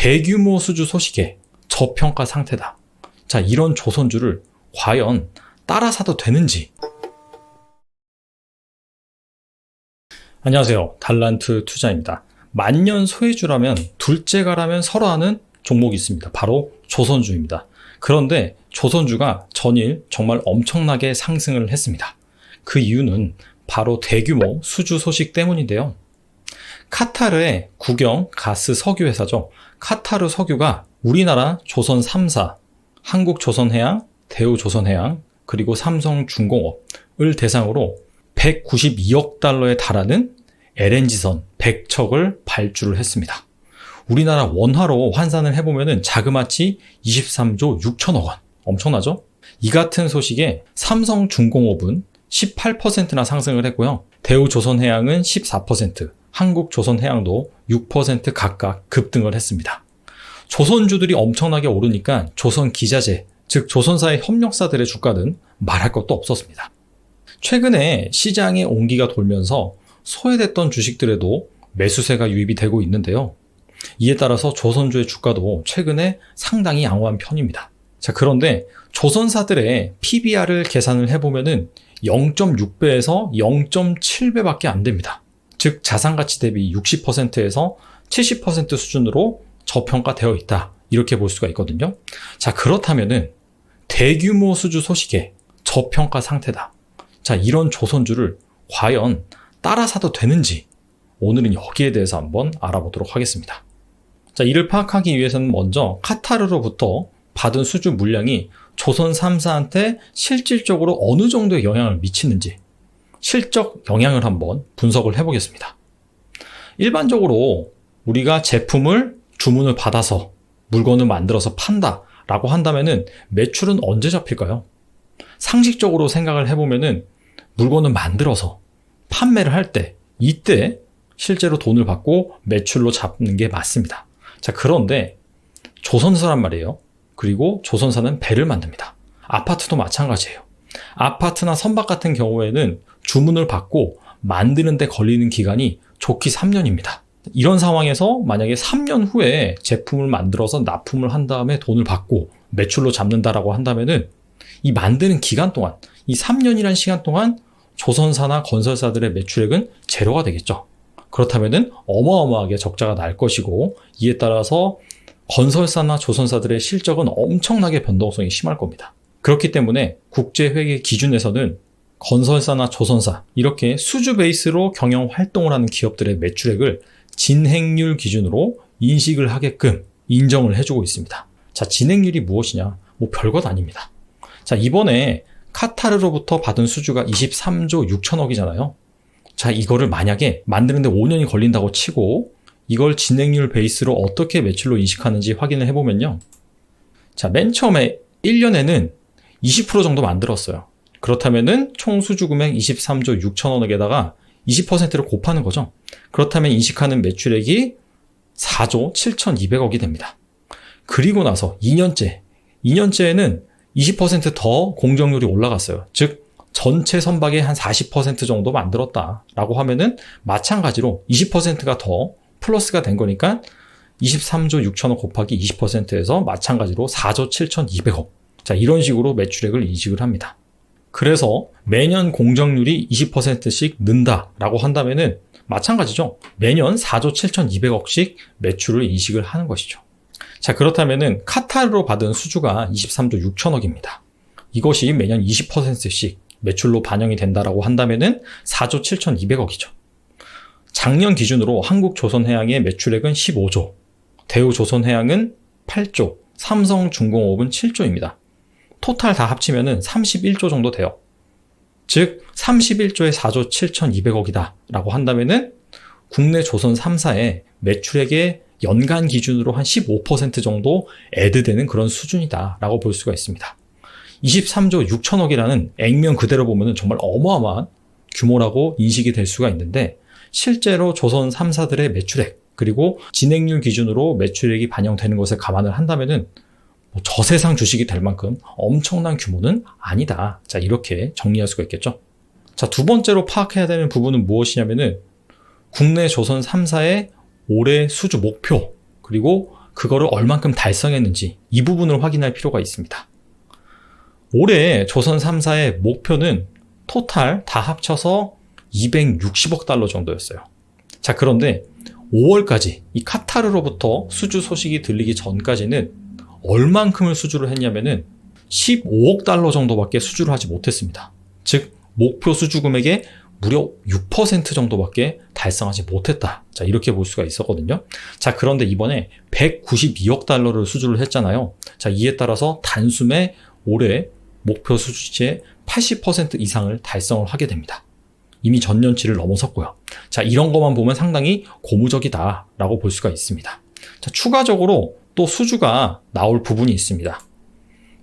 대규모 수주 소식에 저평가 상태다. 자, 이런 조선주를 과연 따라 사도 되는지. 안녕하세요. 달란트 투자입니다. 만년 소외주라면 둘째가라면 설화하는 종목이 있습니다. 바로 조선주입니다. 그런데 조선주가 전일 정말 엄청나게 상승을 했습니다. 그 이유는 바로 대규모 수주 소식 때문인데요. 카타르의 국영 가스 석유 회사죠. 카타르 석유가 우리나라 조선 3사, 한국조선해양, 대우조선해양, 그리고 삼성중공업을 대상으로 192억 달러에 달하는 LNG선 100척을 발주를 했습니다. 우리나라 원화로 환산을 해보면 자그마치 23조 6천억 원. 엄청나죠? 이 같은 소식에 삼성중공업은 18%나 상승을 했고요. 대우조선해양은 14%, 한국조선해양도 6% 각각 급등을 했습니다. 조선주들이 엄청나게 오르니까 조선기자재, 즉 조선사의 협력사들의 주가는 말할 것도 없었습니다. 최근에 시장에 온기가 돌면서 소외됐던 주식들에도 매수세가 유입이 되고 있는데요. 이에 따라서 조선주의 주가도 최근에 상당히 양호한 편입니다. 자, 그런데 조선사들의 PBR을 계산을 해보면 0.6배에서 0.7배밖에 안 됩니다. 즉 자산가치 대비 60%에서 70% 수준으로 저평가되어 있다. 이렇게 볼 수가 있거든요. 자, 그렇다면은 대규모 수주 소식에 저평가 상태다. 자, 이런 조선주를 과연 따라 사도 되는지 오늘은 여기에 대해서 한번 알아보도록 하겠습니다. 자, 이를 파악하기 위해서는 먼저 카타르로부터 받은 수주 물량이 조선 3사한테 실질적으로 어느 정도의 영향을 미치는지 실적 영향을 한번 분석을 해보겠습니다. 일반적으로 우리가 제품을 주문을 받아서 물건을 만들어서 판다 라고 한다면은 매출은 언제 잡힐까요? 상식적으로 생각을 해보면은 물건을 만들어서 판매를 할 때 이때 실제로 돈을 받고 매출로 잡는 게 맞습니다. 자, 그런데 조선사란 말이에요. 그리고 조선사는 배를 만듭니다. 아파트도 마찬가지예요. 아파트나 선박 같은 경우에는 주문을 받고 만드는 데 걸리는 기간이 좋게 3년입니다. 이런 상황에서 만약에 3년 후에 제품을 만들어서 납품을 한 다음에 돈을 받고 매출로 잡는다라고 한다면은 이 만드는 기간 동안, 이 3년이라는 시간 동안 조선사나 건설사들의 매출액은 제로가 되겠죠. 그렇다면은 어마어마하게 적자가 날 것이고 이에 따라서 건설사나 조선사들의 실적은 엄청나게 변동성이 심할 겁니다. 그렇기 때문에 국제회계 기준에서는 건설사나 조선사 이렇게 수주 베이스로 경영 활동을 하는 기업들의 매출액을 진행률 기준으로 인식을 하게끔 인정을 해주고 있습니다. 자, 진행률이 무엇이냐? 뭐 별것 아닙니다. 자, 이번에 카타르로부터 받은 수주가 23조 6천억이잖아요. 자, 이거를 만약에 만드는데 5년이 걸린다고 치고 이걸 진행률 베이스로 어떻게 매출로 인식하는지 확인을 해보면요. 자, 맨 처음에 1년에는 20% 정도 만들었어요. 그렇다면은 총 수주 금액 23조 6천억에다가 20%를 곱하는 거죠. 그렇다면 인식하는 매출액이 4조 7,200억이 됩니다. 그리고 나서 2년째에는 20% 더 공정률이 올라갔어요. 즉 전체 선박의 한 40% 정도 만들었다라고 하면은 마찬가지로 20%가 더 플러스가 된 거니까 23조 6천억 곱하기 20%에서 마찬가지로 4조 7,200억. 자, 이런 식으로 매출액을 인식을 합니다. 그래서 매년 공정률이 20%씩 는다라고 한다면은 마찬가지죠. 매년 4조 7,200억씩 매출을 인식을 하는 것이죠. 자, 그렇다면은 카타르로 받은 수주가 23조 6천억입니다. 이것이 매년 20%씩 매출로 반영이 된다라고 한다면은 4조 7,200억이죠. 작년 기준으로 한국조선해양의 매출액은 15조, 대우조선해양은 8조, 삼성중공업은 7조입니다. 토탈 다 합치면은 31조 정도 돼요. 즉 31조에 4조 7,200억이다 라고 한다면은 국내 조선 3사의 매출액의 연간 기준으로 한 15% 정도 애드되는 그런 수준이다 라고 볼 수가 있습니다. 23조 6천억이라는 액면 그대로 보면 정말 어마어마한 규모라고 인식이 될 수가 있는데 실제로 조선 3사들의 매출액 그리고 진행률 기준으로 매출액이 반영되는 것을 감안을 한다면은 저세상 주식이 될 만큼 엄청난 규모는 아니다. 자, 이렇게 정리할 수가 있겠죠. 자, 두 번째로 파악해야 되는 부분은 무엇이냐면은 국내 조선 3사의 올해 수주 목표 그리고 그 그거를 얼만큼 달성했는지 이 부분을 확인할 필요가 있습니다. 올해 조선 3사의 목표는 토탈 다 합쳐서 260억 달러 정도였어요. 자, 그런데 5월까지 이 카타르로부터 수주 소식이 들리기 전까지는 얼만큼을 수주를 했냐면은 15억 달러 정도밖에 수주를 하지 못했습니다. 즉 목표 수주 금액의 무려 6% 정도밖에 달성하지 못했다. 자, 이렇게 볼 수가 있었거든요. 자, 그런데 이번에 192억 달러를 수주를 했잖아요. 자, 이에 따라서 단숨에 올해 목표 수주치의 80% 이상을 달성을 하게 됩니다. 이미 전년치를 넘어섰고요. 자, 이런 것만 보면 상당히 고무적이다라고 볼 수가 있습니다. 자, 추가적으로 또 수주가 나올 부분이 있습니다.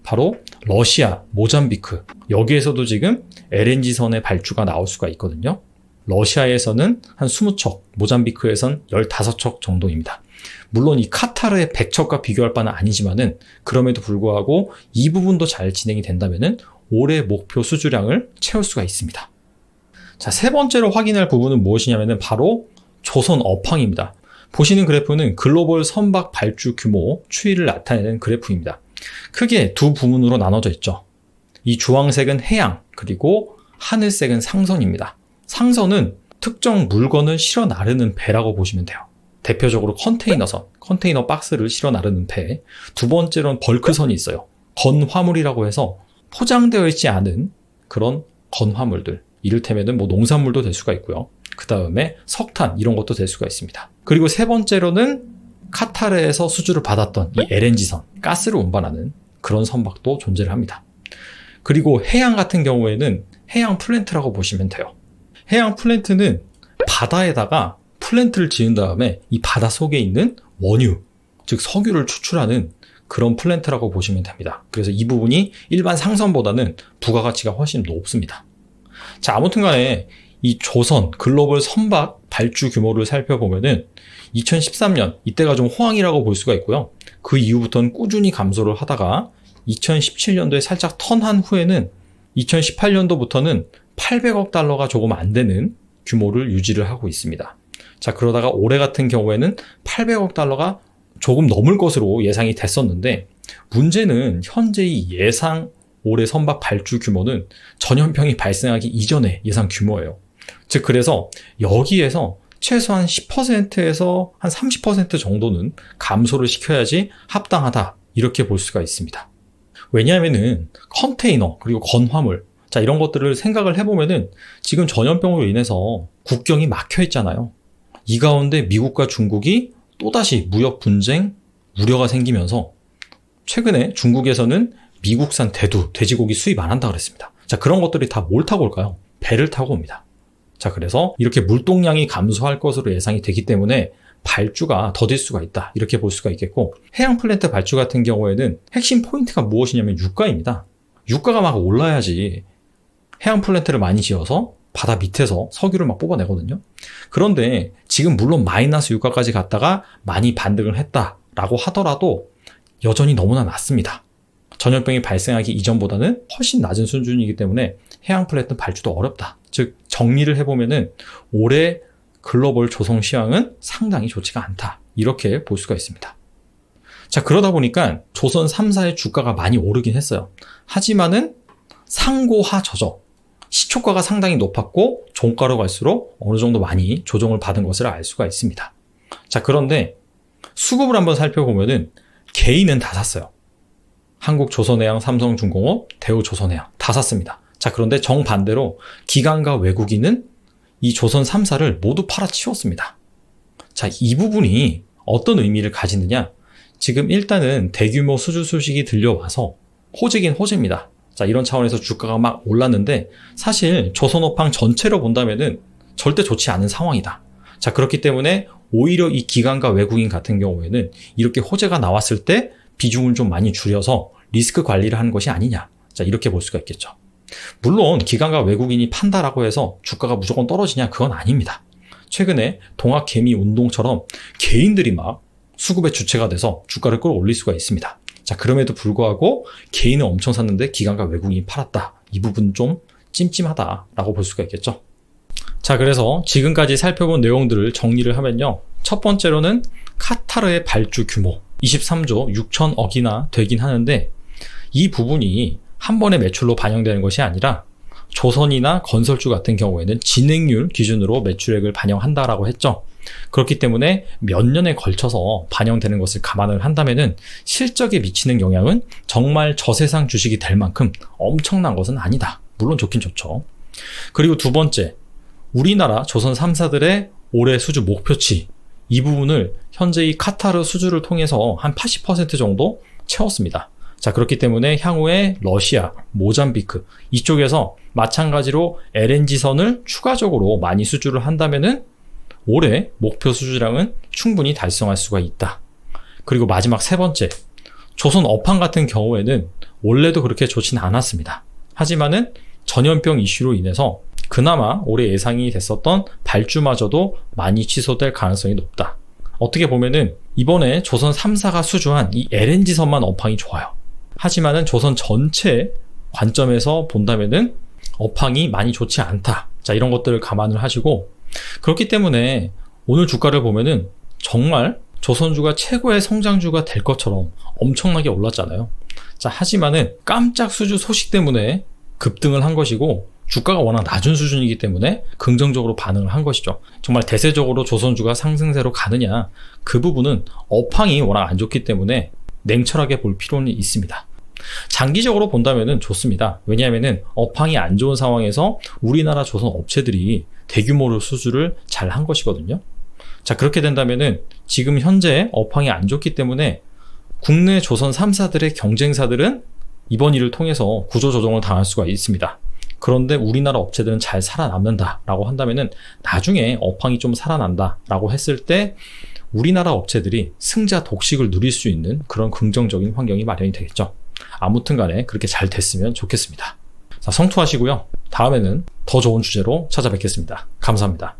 바로 러시아, 모잠비크, 여기에서도 지금 LNG선의 발주가 나올 수가 있거든요. 러시아에서는 한 20척, 모잠비크에선 15척 정도입니다. 물론 이 카타르의 100척과 비교할 바는 아니지만은 그럼에도 불구하고 이 부분도 잘 진행이 된다면은 올해 목표 수주량을 채울 수가 있습니다. 자, 세 번째로 확인할 부분은 무엇이냐면은 바로 조선 업황입니다. 보시는 그래프는 글로벌 선박 발주 규모 추이를 나타내는 그래프입니다. 크게 두 부문으로 나눠져 있죠. 이 주황색은 해양, 그리고 하늘색은 상선입니다. 상선은 특정 물건을 실어 나르는 배라고 보시면 돼요. 대표적으로 컨테이너선, 컨테이너 박스를 실어 나르는 배. 두 번째로는 벌크선이 있어요. 건화물이라고 해서 포장되어 있지 않은 그런 건화물들. 이를테면 뭐 농산물도 될 수가 있고요. 그 다음에 석탄 이런 것도 될 수가 있습니다. 그리고 세 번째로는 카타르에서 수주를 받았던 이 LNG선, 가스를 운반하는 그런 선박도 존재를 합니다. 그리고 해양 같은 경우에는 해양 플랜트라고 보시면 돼요. 해양 플랜트는 바다에다가 플랜트를 지은 다음에 이 바다 속에 있는 원유, 즉 석유를 추출하는 그런 플랜트라고 보시면 됩니다. 그래서 이 부분이 일반 상선보다는 부가가치가 훨씬 높습니다. 자, 아무튼 간에 이 조선 글로벌 선박 발주 규모를 살펴보면은 2013년 이때가 좀 호황이라고 볼 수가 있고요. 그 이후부터는 꾸준히 감소를 하다가 2017년도에 살짝 턴한 후에는 2018년도부터는 800억 달러가 조금 안 되는 규모를 유지를 하고 있습니다. 자, 그러다가 올해 같은 경우에는 800억 달러가 조금 넘을 것으로 예상이 됐었는데 문제는 현재 이 예상 올해 선박 발주 규모는 전염병이 발생하기 이전의 예상 규모예요. 즉 그래서 여기에서 최소한 10%에서 한 30% 정도는 감소를 시켜야지 합당하다 이렇게 볼 수가 있습니다. 왜냐하면은 컨테이너 그리고 건화물 자 이런 것들을 생각을 해보면은 지금 전염병으로 인해서 국경이 막혀 있잖아요. 이 가운데 미국과 중국이 또다시 무역 분쟁 우려가 생기면서 최근에 중국에서는 미국산 대두, 돼지고기 수입 안 한다 그랬습니다. 자, 그런 것들이 다 뭘 타고 올까요? 배를 타고 옵니다. 자, 그래서 이렇게 물동량이 감소할 것으로 예상이 되기 때문에 발주가 더딜 수가 있다. 이렇게 볼 수가 있겠고 해양 플랜트 발주 같은 경우에는 핵심 포인트가 무엇이냐면 유가입니다. 유가가 막 올라야지 해양 플랜트를 많이 지어서 바다 밑에서 석유를 막 뽑아내거든요. 그런데 지금 물론 마이너스 유가까지 갔다가 많이 반등을 했다라고 하더라도 여전히 너무나 낮습니다. 전염병이 발생하기 이전보다는 훨씬 낮은 수준이기 때문에 해양 플랜트 발주도 어렵다. 즉 정리를 해보면은 올해 글로벌 조성 시황은 상당히 좋지가 않다. 이렇게 볼 수가 있습니다. 자, 그러다 보니까 조선 3사의 주가가 많이 오르긴 했어요. 하지만은 상고하저저 시초가가 상당히 높았고 종가로 갈수록 어느 정도 많이 조정을 받은 것을 알 수가 있습니다. 자, 그런데 수급을 한번 살펴보면은 개인은 다 샀어요. 한국조선해양, 삼성중공업, 대우조선해양 다 샀습니다. 자, 그런데 정반대로 기관과 외국인은 이 조선 3사를 모두 팔아치웠습니다. 자, 이 부분이 어떤 의미를 가지느냐? 지금 일단은 대규모 수주 소식이 들려와서 호재긴 호재입니다. 자, 이런 차원에서 주가가 막 올랐는데 사실 조선업황 전체로 본다면은 절대 좋지 않은 상황이다. 자, 그렇기 때문에 오히려 이 기관과 외국인 같은 경우에는 이렇게 호재가 나왔을 때 비중을 좀 많이 줄여서 리스크 관리를 하는 것이 아니냐. 자, 이렇게 볼 수가 있겠죠. 물론 기관과 외국인이 판다라고 해서 주가가 무조건 떨어지냐? 그건 아닙니다. 최근에 동학개미 운동처럼 개인들이 막 수급의 주체가 돼서 주가를 끌어올릴 수가 있습니다. 자, 그럼에도 불구하고 개인은 엄청 샀는데 기관과 외국인이 팔았다. 이 부분 좀 찜찜하다라고 볼 수가 있겠죠. 자, 그래서 지금까지 살펴본 내용들을 정리를 하면요. 첫 번째로는 카타르의 발주 규모, 23조 6천억이나 되긴 하는데 이 부분이 한 번의 매출로 반영되는 것이 아니라 조선이나 건설주 같은 경우에는 진행률 기준으로 매출액을 반영한다라고 했죠. 그렇기 때문에 몇 년에 걸쳐서 반영되는 것을 감안을 한다면은 실적에 미치는 영향은 정말 저세상 주식이 될 만큼 엄청난 것은 아니다. 물론 좋긴 좋죠. 그리고 두 번째, 우리나라 조선 3사들의 올해 수주 목표치, 이 부분을 현재 이 카타르 수주를 통해서 한 80% 정도 채웠습니다. 자, 그렇기 때문에 향후에 러시아, 모잠비크 이쪽에서 마찬가지로 LNG선을 추가적으로 많이 수주를 한다면은 올해 목표 수주량은 충분히 달성할 수가 있다. 그리고 마지막 세 번째, 조선 업황 같은 경우에는 원래도 그렇게 좋지는 않았습니다. 하지만은 전염병 이슈로 인해서 그나마 올해 예상이 됐었던 발주마저도 많이 취소될 가능성이 높다. 어떻게 보면은 이번에 조선 3사가 수주한 이 LNG선만 업황이 좋아요. 하지만은 조선 전체 관점에서 본다면은 업황이 많이 좋지 않다. 자, 이런 것들을 감안을 하시고, 그렇기 때문에 오늘 주가를 보면은 정말 조선주가 최고의 성장주가 될 것처럼 엄청나게 올랐잖아요. 자, 하지만은 깜짝 수주 소식 때문에 급등을 한 것이고, 주가가 워낙 낮은 수준이기 때문에 긍정적으로 반응을 한 것이죠. 정말 대세적으로 조선주가 상승세로 가느냐, 그 부분은 업황이 워낙 안 좋기 때문에 냉철하게 볼 필요는 있습니다. 장기적으로 본다면은 좋습니다. 왜냐하면은 업황이 안 좋은 상황에서 우리나라 조선 업체들이 대규모로 수주를 잘 한 것이거든요. 자, 그렇게 된다면은 지금 현재 업황이 안 좋기 때문에 국내 조선 3사들의 경쟁사들은 이번 일을 통해서 구조조정을 당할 수가 있습니다. 그런데 우리나라 업체들은 잘 살아남는다라고 한다면은 나중에 업황이 좀 살아난다라고 했을 때 우리나라 업체들이 승자 독식을 누릴 수 있는 그런 긍정적인 환경이 마련이 되겠죠. 아무튼 간에 그렇게 잘 됐으면 좋겠습니다. 자, 성투하시고요. 다음에는 더 좋은 주제로 찾아뵙겠습니다. 감사합니다.